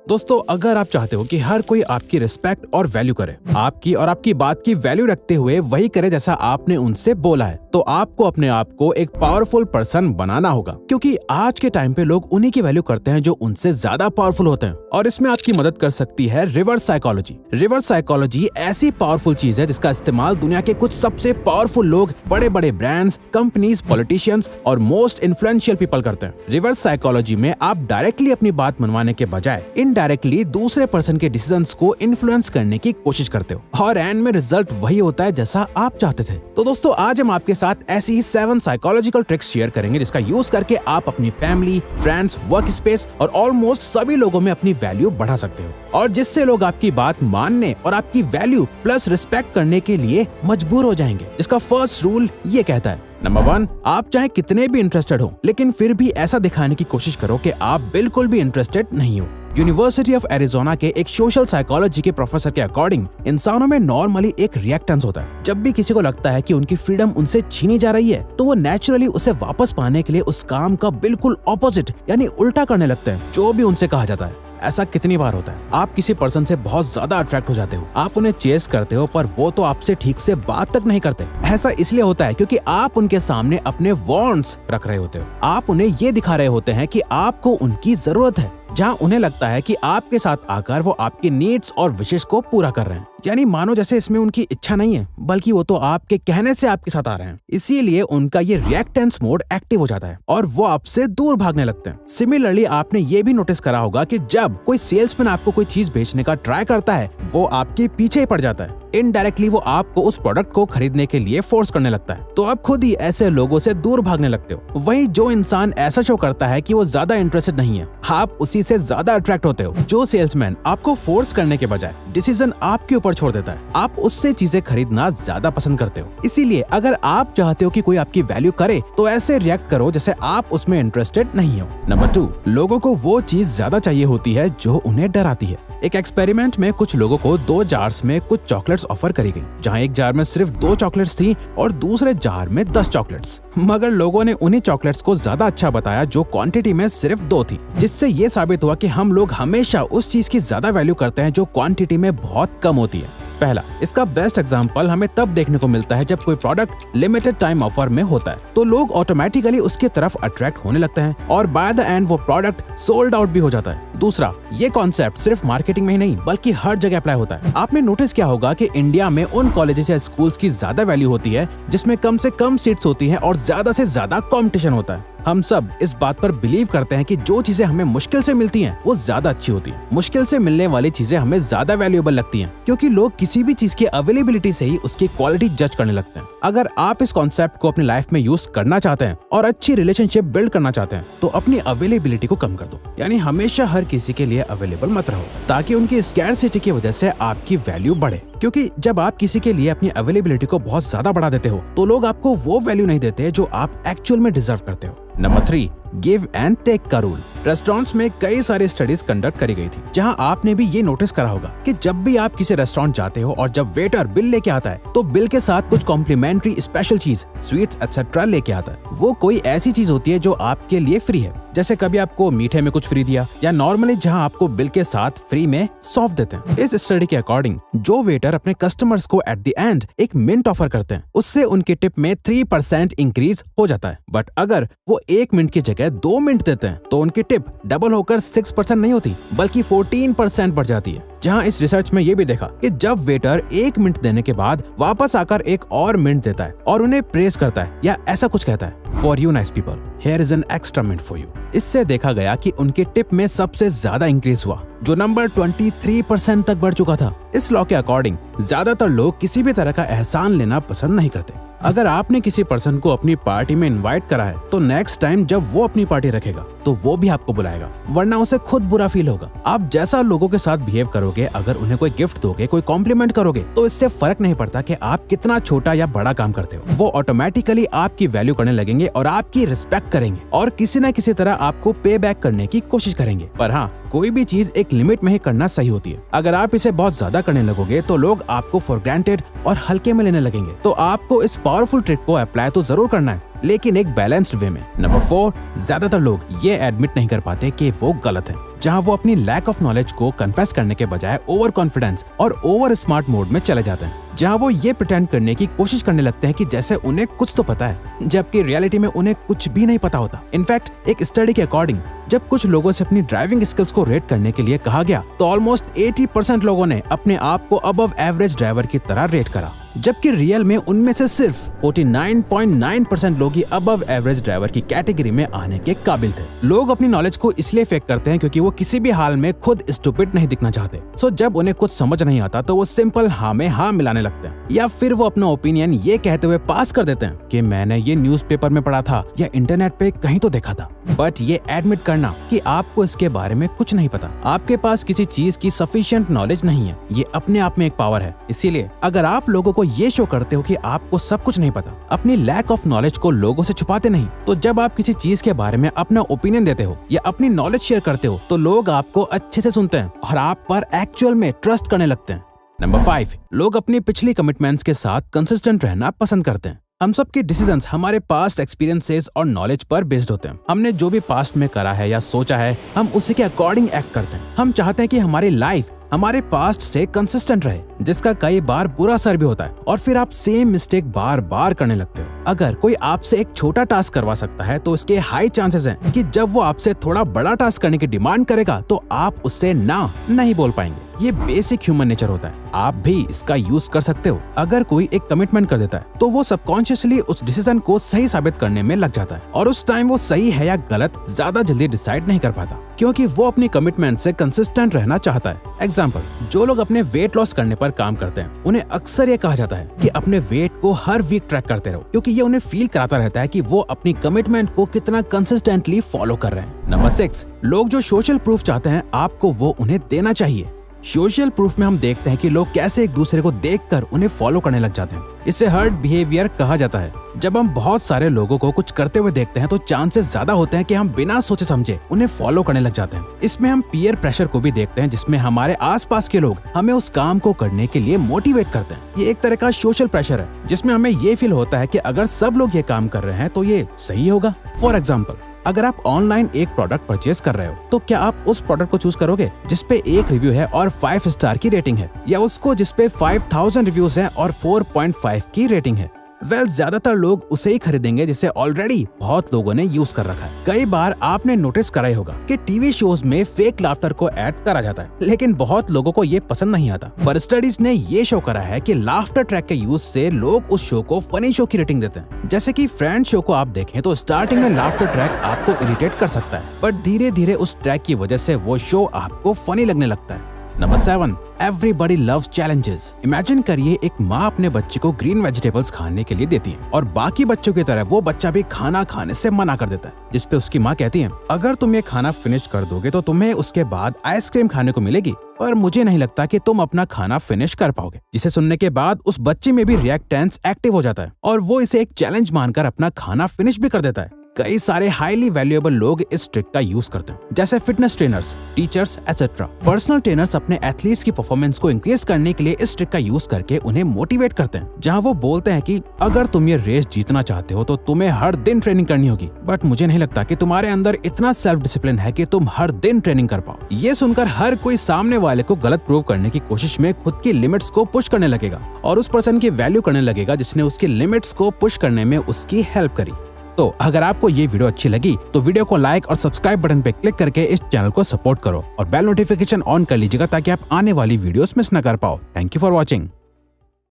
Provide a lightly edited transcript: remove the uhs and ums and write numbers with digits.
दोस्तों, अगर आप चाहते हो कि हर कोई आपकी रिस्पेक्ट और वैल्यू करे, आपकी और आपकी बात की वैल्यू रखते हुए वही करे जैसा आपने उनसे बोला है, तो आपको अपने आप को एक पावरफुल पर्सन बनाना होगा। क्योंकि आज के टाइम पे लोग उन्हीं की वैल्यू करते हैं जो उनसे ज्यादा पावरफुल होते हैं। और इसमें आपकी मदद कर सकती है रिवर्स साइकोलॉजी। रिवर्स साइकोलॉजी ऐसी पावरफुल चीज है जिसका इस्तेमाल दुनिया के कुछ सबसे पावरफुल लोग, बड़े बड़े ब्रांड्स, कंपनीज, पॉलिटिशियंस और मोस्ट इन्फ्लुएंशियल पीपल करते हैं। रिवर्स साइकोलॉजी में आप डायरेक्टली अपनी बात मनवाने के बजाय इनडायरेक्टली दूसरे पर्सन के डिसीजंस को इन्फ्लुएंस करने की कोशिश करते हो और एंड में रिजल्ट वही होता है जैसा आप चाहते थे। तो दोस्तों, आज हम आपके साथ ऐसी ही 7 साइकोलॉजिकल ट्रिक्स शेयर करेंगे जिसका यूज करके आप अपनी फैमिली, फ्रेंड्स, वर्क स्पेस और ऑलमोस्ट सभी लोगों में अपनी वैल्यू बढ़ा सकते हो और जिससे लोग आपकी बात मानने और आपकी वैल्यू प्लस रिस्पेक्ट करने के लिए मजबूर हो जाएंगे। जिसका फर्स्ट रूल ये कहता है, नंबर 1, आप चाहे कितने भी इंटरेस्टेड हो लेकिन फिर भी ऐसा दिखाने की कोशिश करो कि आप बिल्कुल भी इंटरेस्टेड नहीं हो। यूनिवर्सिटी ऑफ एरिजोना के एक सोशल साइकोलॉजी के प्रोफेसर के अकॉर्डिंग इंसानों में नॉर्मली एक रिएक्टेंस होता है। जब भी किसी को लगता है कि उनकी फ्रीडम उनसे छीनी जा रही है तो वो नेचुरली उसे वापस पाने के लिए उस काम का बिल्कुल ऑपोजिट यानी उल्टा करने लगते हैं जो भी उनसे कहा जाता है। ऐसा कितनी बार होता है, आप किसी पर्सन से बहुत ज्यादा अट्रैक्ट हो जाते हो, आप उन्हें चेस करते हो पर वो तो आपसे ठीक से बात तक नहीं करते। ऐसा इसलिए होता है क्योंकि आप उनके सामने अपने वांट्स रख रहे होते हो। आप उन्हें ये दिखा रहे होते हैं कि आपको उनकी जरूरत है, जहां उन्हें लगता है कि आपके साथ आकर वो आपकी नीड्स और विशेष को पूरा कर रहे हैं। यानी मानो जैसे इसमें उनकी इच्छा नहीं है बल्कि वो तो आपके कहने से आपके साथ आ रहे हैं। इसीलिए उनका ये रिएक्टेंस मोड एक्टिव हो जाता है और वो आपसे दूर भागने लगते हैं। सिमिलरली आपने ये भी नोटिस करा होगा कि जब कोई सेल्समैन आपको कोई चीज बेचने का ट्राई करता है वो आपके पीछे ही पड़ जाता है। इनडायरेक्टली वो आपको उस प्रोडक्ट को खरीदने के लिए फोर्स करने लगता है, तो आप खुद ही ऐसे लोगों से दूर भागने लगते हो। वहीं जो इंसान ऐसा शो करता है कि वो ज्यादा इंटरेस्टेड नहीं है, आप उसी से ज्यादा अट्रैक्ट होते हो। जो सेल्समैन आपको फोर्स करने के बजाय डिसीजन आपके ऊपर छोड़ देता है, आप उससे चीजें खरीदना ज्यादा पसंद करते हो। इसीलिए अगर आप चाहते हो कि कोई आपकी वैल्यू करे तो ऐसे रिएक्ट करो जैसे आप उसमें इंटरेस्टेड नहीं हो। नंबर 2, लोगों को वो चीज ज्यादा चाहिए होती है जो उन्हें डराती है। एक एक्सपेरिमेंट में कुछ लोगों को 2 जार्स में कुछ चॉकलेट्स ऑफर करी गई, जहां एक जार में सिर्फ 2 चॉकलेट्स थी और दूसरे जार में 10 चॉकलेट्स। मगर लोगों ने उन्हीं चॉकलेट्स को ज्यादा अच्छा बताया जो क्वांटिटी में सिर्फ 2 थी, जिससे ये साबित हुआ कि हम लोग हमेशा उस चीज की ज्यादा वैल्यू करते हैं जो क्वांटिटी में बहुत कम होती है। पहला, इसका बेस्ट एग्जांपल हमें तब देखने को मिलता है जब कोई प्रोडक्ट लिमिटेड टाइम ऑफर में होता है, तो लोग ऑटोमेटिकली उसकी तरफ अट्रैक्ट होने लगते हैं और बाय द एंड वो प्रोडक्ट सोल्ड आउट भी हो जाता है। दूसरा, ये कॉन्सेप्ट सिर्फ मार्केटिंग में ही नहीं बल्कि हर जगह अप्लाई होता है। आपने नोटिस किया होगा कि इंडिया में उन कॉलेजेस या स्कूल्स की ज्यादा वैल्यू होती है जिसमें कम से कम सीट्स होती हैं और ज्यादा से ज्यादा कंपटीशन होता है। हम सब इस बात पर बिलीव करते हैं कि जो चीजें हमें मुश्किल से मिलती हैं वो ज्यादा अच्छी होती हैं। मुश्किल से मिलने वाली चीजें हमें ज्यादा वैल्यूएबल लगती हैं क्योंकि लोग किसी भी चीज की अवेलेबिलिटी से ही उसकी क्वालिटी जज करने लगते हैं। अगर आप इस कॉन्सेप्ट को अपनी लाइफ में यूज करना चाहते हैं और अच्छी रिलेशनशिप बिल्ड करना चाहते हैं तो अपनी अवेलेबिलिटी को कम कर दो। यानी हमेशा हर किसी के लिए अवेलेबल मत रहो ताकि उनकी स्कैरसिटी की वजह से आपकी वैल्यू बढ़े। क्योंकि जब आप किसी के लिए अपनी अवेलेबिलिटी को बहुत ज्यादा बढ़ा देते हो तो लोग आपको वो वैल्यू नहीं देते जो आप एक्चुअल में डिजर्व करते हो। नंबर 3, गिव एंड टेक का रूल। रेस्टोरेंट्स में कई सारी स्टडीज कंडक्ट करी गई थी जहां आपने भी ये नोटिस करा होगा कि जब भी आप किसी रेस्टोरेंट जाते हो और जब वेटर बिल लेके आता है तो बिल के साथ कुछ कॉम्प्लीमेंट्री स्पेशल चीज, स्वीट्स एक्सेट्रा लेके आता है। वो कोई ऐसी चीज होती है जो आपके लिए फ्री है, जैसे कभी आपको मीठे में कुछ फ्री दिया या नॉर्मली जहां आपको बिल के साथ फ्री में सॉफ्ट देते हैं। इस स्टडी के अकॉर्डिंग जो वेटर अपने कस्टमर्स को एट द एंड एक मिंट ऑफर करते हैं उससे उनके टिप में 3% इंक्रीज हो जाता है। बट अगर वो 1 मिनट की जगह 2 मिनट देते हैं तो उनकी टिप डबल होकर 6% नहीं होती बल्कि 14% बढ़ जाती है। जहां इस रिसर्च में ये भी देखा कि जब वेटर 1 मिनट देने के बाद वापस आकर एक और मिनट देता है और उन्हें प्रेस करता है या ऐसा कुछ कहता है, for you nice people, here is an extra minute for you, इससे देखा गया कि उनके टिप में सबसे ज्यादा इंक्रीज हुआ जो नंबर 23% तक बढ़ चुका था। इस लॉ के अकॉर्डिंग ज्यादातर लोग किसी भी तरह का एहसान लेना पसंद नहीं करते। अगर आपने किसी पर्सन को अपनी पार्टी में इनवाइट करा है तो नेक्स्ट टाइम जब वो अपनी पार्टी रखेगा तो वो भी आपको बुलाएगा, वरना उसे खुद बुरा फील होगा। आप जैसा लोगों के साथ बिहेव करोगे, अगर उन्हें कोई गिफ्ट दोगे, कोई कॉम्प्लीमेंट करोगे तो इससे फर्क नहीं पड़ता कि आप कितना छोटा या बड़ा काम करते हो, वो ऑटोमेटिकली आपकी वैल्यू करने लगेंगे और आपकी रिस्पेक्ट करेंगे और किसी न किसी तरह आपको पे बैक करने की कोशिश करेंगे। पर हाँ, कोई भी चीज एक लिमिट में ही करना सही होती है। अगर आप इसे बहुत ज्यादा करने लगोगे तो लोग आपको फॉर ग्रांटेड और हल्के में लेने लगेंगे। तो आपको इस पावरफुल ट्रिक को अप्लाई तो जरूर करना है, लेकिन एक बैलेंस्ड वे में। नंबर 4, ज्यादातर लोग ये एडमिट नहीं कर पाते कि वो गलत है। जहाँ वो अपनी लैक ऑफ नॉलेज को कन्फेस करने के बजाय ओवर कॉन्फिडेंस और ओवर स्मार्ट मोड में चले जाते हैं, जहाँ वो ये प्रिटेंड करने की कोशिश करने लगते हैं कि जैसे उन्हें कुछ तो पता है, जबकि रियलिटी में उन्हें कुछ भी नहीं पता होता। इनफैक्ट एक स्टडी के अकॉर्डिंग जब कुछ लोगों से अपनी ड्राइविंग स्किल्स को रेट करने के लिए कहा गया तो ऑलमोस्ट 80% लोगों ने अपने आप को अबव एवरेज ड्राइवर की तरह रेट करा, जबकि रियल में उनमें से सिर्फ 49.9% लोग ही अबव एवरेज ड्राइवर की कैटेगरी में आने के काबिल थे। लोग अपनी नॉलेज को इसलिए फेक करते हैं क्योंकि वो किसी भी हाल में खुद स्टूपिड नहीं दिखना चाहते। सो जब उन्हें कुछ समझ नहीं आता तो वो सिंपल हाँ में हाँ मिलाने लगते हैं, या फिर वो अपना ओपिनियन ये कहते हुए पास कर देते हैं कि मैंने ये न्यूज़पेपर में पढ़ा था या इंटरनेट पे कहीं तो देखा था। बट ये एडमिट करना कि आपको इसके बारे में कुछ नहीं पता, आपके पास किसी चीज की सफिशिएंट नॉलेज नहीं है, ये अपने आप में एक पावर है। इसीलिए अगर आप लोगों को ये शो करते हो कि आपको सब कुछ नहीं पता, अपनी लैक ऑफ नॉलेज को लोगों से छुपाते नहीं, तो जब आप किसी चीज के बारे में अपना ओपिनियन देते हो या अपनी नॉलेज शेयर करते हो तो लोग आपको अच्छे से सुनते हैं और आप पर एक्चुअल में ट्रस्ट करने लगते हैं। नंबर 5, लोग अपनी पिछली कमिटमेंट्स के साथ कंसिस्टेंट रहना पसंद करते हैं। हम सब के डिसीजंस हमारे पास्ट एक्सपीरियंसेस और नॉलेज पर बेस्ड होते हैं। हमने जो भी पास्ट में करा है या सोचा है, हम उसी के अकॉर्डिंग एक्ट करते हैं। हम चाहते हैं कि हमारी लाइफ हमारे पास्ट से कंसिस्टेंट रहे, जिसका कई बार बुरा असर भी होता है और फिर आप सेम मिस्टेक बार बार करने लगते हो। अगर कोई आपसे एक छोटा टास्क करवा सकता है तो इसके हाई चांसेस हैं कि जब वो आपसे थोड़ा बड़ा टास्क करने की डिमांड करेगा तो आप उससे ना नहीं बोल पाएंगे। ये बेसिक ह्यूमन नेचर होता है, आप भी इसका यूज कर सकते हो। अगर कोई एक कमिटमेंट कर देता है तो वो सबकॉन्शियसली उस डिसीजन को सही साबित करने में लग जाता है और उस टाइम वो सही है या गलत ज्यादा जल्दी डिसाइड नहीं कर पाता, क्योंकि वो अपनी कमिटमेंट से कंसिस्टेंट रहना चाहता है। एग्जाम्पल, जो लोग अपने वेट लॉस करने पर काम करते हैं उन्हें अक्सर ये कहा जाता है कि अपने वेट को हर वीक ट्रैक करते रहो, क्योंकि ये उन्हें फील कराता रहता है कि वो अपनी कमिटमेंट को कितना कंसिस्टेंटली फॉलो कर रहे हैं। नंबर 6, लोग जो सोशल प्रूफ चाहते हैं आपको वो उन्हें देना चाहिए। सोशल प्रूफ में हम देखते हैं कि लोग कैसे एक दूसरे को देखकर उन्हें फॉलो करने लग जाते हैं। इसे हर्ड बिहेवियर कहा जाता है। जब हम बहुत सारे लोगों को कुछ करते हुए देखते हैं तो चांसेस ज्यादा होते हैं कि हम बिना सोचे समझे उन्हें फॉलो करने लग जाते हैं। इसमें हम पीयर प्रेशर को भी देखते हैं, जिसमें हमारे आसपास के लोग हमें उस काम को करने के लिए मोटिवेट करते हैं। ये एक तरह का सोशल प्रेशर है जिसमें हमें ये फील होता है कि अगर सब लोग ये काम कर रहे हैं तो ये सही होगा। फॉर एग्जाम्पल, अगर आप ऑनलाइन एक प्रोडक्ट परचेज कर रहे हो तो क्या आप उस प्रोडक्ट को चूज करोगे जिसपे 1 रिव्यू है और 5 स्टार की रेटिंग है, या उसको जिसपे 5000 रिव्यूज हैं और 4.5 की रेटिंग है? ज्यादातर लोग उसे ही खरीदेंगे जिसे ऑलरेडी बहुत लोगों ने यूज कर रखा है। कई बार आपने नोटिस करा ही होगा कि टीवी शोज में फेक लाफ्टर को ऐड करा जाता है, लेकिन बहुत लोगों को ये पसंद नहीं आता। पर स्टडीज ने ये शो करा है कि लाफ्टर ट्रैक के यूज से लोग उस शो को फनी शो की रेटिंग देते हैं। जैसे कि फ्रेंड्स शो को आप देखें तो स्टार्टिंग में लाफ्टर ट्रैक आपको इरिटेट कर सकता है, बट धीरे धीरे उस ट्रैक की वजह से वो शो आपको फनी लगने लगता है। Number 7, everybody loves challenges. Imagine करिए एक माँ अपने बच्चे को ग्रीन वेजिटेबल्स खाने के लिए देती है और बाकी बच्चों की तरह वो बच्चा भी खाना खाने से मना कर देता है, जिसपे उसकी माँ कहती है अगर तुम ये खाना फिनिश कर दोगे तो तुम्हें उसके बाद आइसक्रीम खाने को मिलेगी, पर मुझे नहीं लगता कि तुम अपना खाना फिनिश कर पाओगे। जिसे सुनने के बाद उस बच्चे में भी रिएक्टेंस एक्टिव हो जाता है और वो इसे एक चैलेंज मानकर अपना खाना फिनिश भी कर देता है। कई सारे हाईली वैल्यूएबल लोग इस ट्रिक का यूज करते हैं, जैसे fitness trainers, teachers etcetera. Personal trainers अपने एथलीट्स की परफॉर्मेंस को इंक्रीज करने के लिए इस ट्रिक का यूज करके उन्हें मोटिवेट करते हैं, जहां वो बोलते हैं कि अगर तुम ये रेस जीतना चाहते हो तो तुम्हें हर दिन ट्रेनिंग करनी होगी, बट मुझे नहीं लगता कि तुम्हारे अंदर इतना सेल्फ डिसिप्लिन है कि तुम हर दिन ट्रेनिंग कर पाओ। ये सुनकर हर कोई सामने वाले को गलत प्रूव करने की कोशिश में खुद की लिमिट्स को पुश करने लगेगा और उस पर्सन की वैल्यू करने लगेगा जिसने उसकी लिमिट्स को पुश करने में उसकी हेल्प करी। तो अगर आपको ये वीडियो अच्छी लगी तो वीडियो को लाइक और सब्सक्राइब बटन पे क्लिक करके इस चैनल को सपोर्ट करो और बेल नोटिफिकेशन ऑन कर लीजिएगा ताकि आप आने वाली वीडियोस मिस न कर पाओ। Thank you for watching.